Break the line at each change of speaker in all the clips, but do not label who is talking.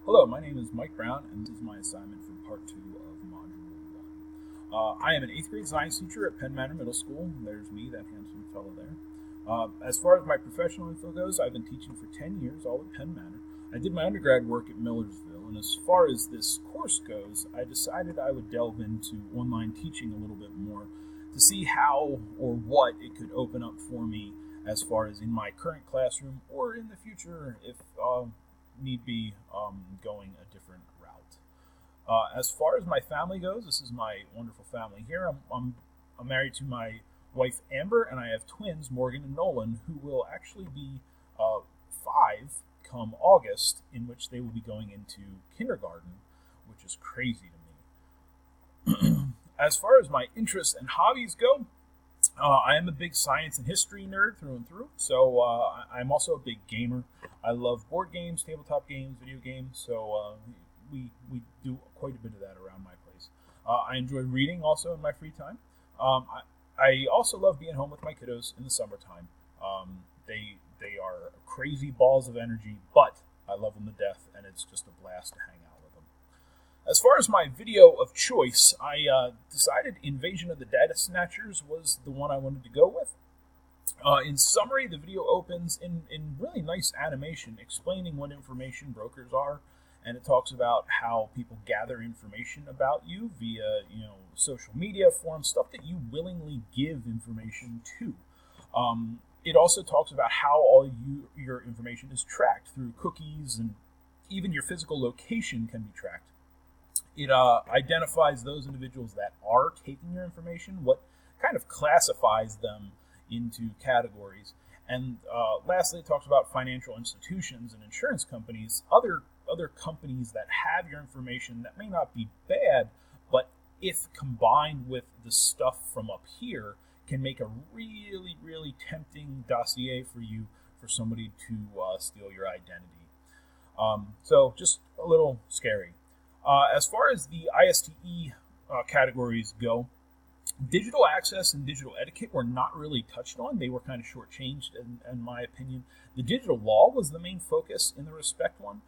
Hello, my name is Mike Brown, and this is my assignment for Part 2 of Module 1. I am an 8th grade science teacher at Penn Manor Middle School. There's me, that handsome fellow there. As far as my professional info goes, I've been teaching for 10 years, all at Penn Manor. I did my undergrad work at Millersville, and as far as this course goes, I decided I would delve into online teaching a little bit more to see how or what it could open up for me as far as in my current classroom or in the future if need be going a different route. As far as my family goes, this is my wonderful family here. I'm married to my wife Amber, and I have twins Morgan and Nolan, who will actually be 5 come August, in which they will be going into kindergarten, which is crazy to me. As far as my interests and hobbies go, I am a big science and history nerd through and through, so I'm also a big gamer. I love board games, tabletop games, video games, so we do quite a bit of that around my place. I enjoy reading also in my free time. I also love being home with my kiddos in the summertime. They are crazy balls of energy, but I love them to death, and it's just a blast to hang out with them. As far as my video of choice, I decided Invasion of the Data Snatchers was the one I wanted to go with. In summary, the video opens in really nice animation explaining what information brokers are, and it talks about how people gather information about you via, social media forums, stuff that you willingly give information to. It also talks about how all your information is tracked through cookies, and even your physical location can be tracked. It identifies those individuals that are taking your information, what kind of classifies them into categories. And lastly, it talks about financial institutions and insurance companies, other companies that have your information that may not be bad, but if combined with the stuff from up here, can make a really, really tempting dossier for you for somebody to steal your identity. So just a little scary. As far as the ISTE categories go, digital access and digital etiquette were not really touched on. They were kind of shortchanged, in my opinion. The digital law was the main focus in the respect one,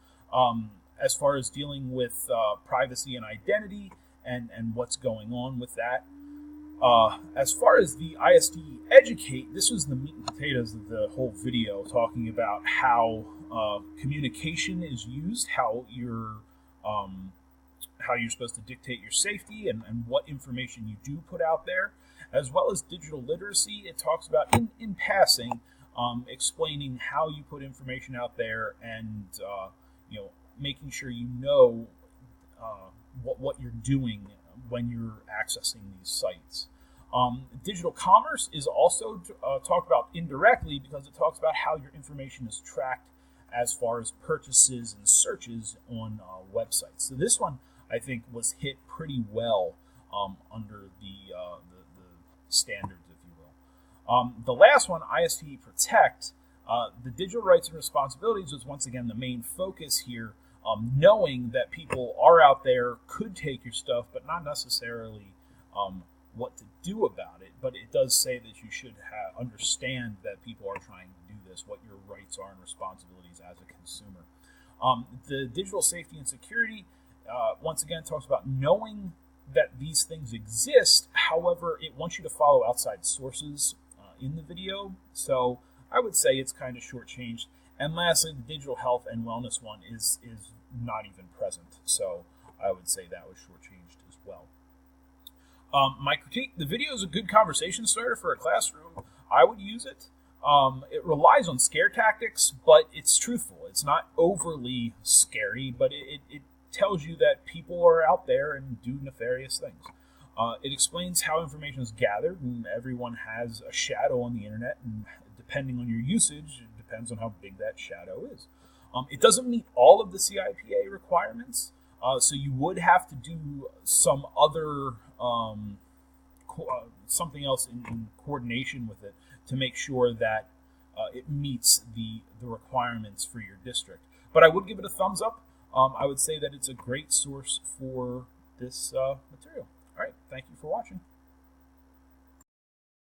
as far as dealing with privacy and identity and what's going on with that. As far as the ISTE educate, this was the meat and potatoes of the whole video, talking about how communication is used, how you're supposed to dictate your safety and what information you do put out there, as well as digital literacy. It talks about, in passing, explaining how you put information out there and making sure you know what you're doing when you're accessing these sites. Digital commerce is also talked about indirectly because it talks about how your information is tracked as far as purchases and searches on websites. So this one, I think, was hit pretty well under the standards, if you will. The last one, ISTE Protect, the digital rights and responsibilities was once again the main focus here, knowing that people are out there, could take your stuff, but not necessarily what to do about it. But it does say that you should understand that people are trying to do this, what your rights are and responsibilities as a consumer. The digital safety and security, once again, talks about knowing that these things exist. However, it wants you to follow outside sources in the video. So I would say it's kind of shortchanged. And lastly, the digital health and wellness one is not even present. So I would say that was shortchanged as well. My critique, the video is a good conversation starter for a classroom. I would use it. It relies on scare tactics, but it's truthful. It's not overly scary, but it tells you that people are out there and do nefarious things. It explains how information is gathered, and everyone has a shadow on the internet, and depending on your usage, it depends on how big that shadow is. It doesn't meet all of the CIPA requirements, so you would have to do some other something else in coordination with it to make sure that it meets the requirements for your district. But I would give it a thumbs up. I would say that it's a great source for this material. All right, thank you for watching.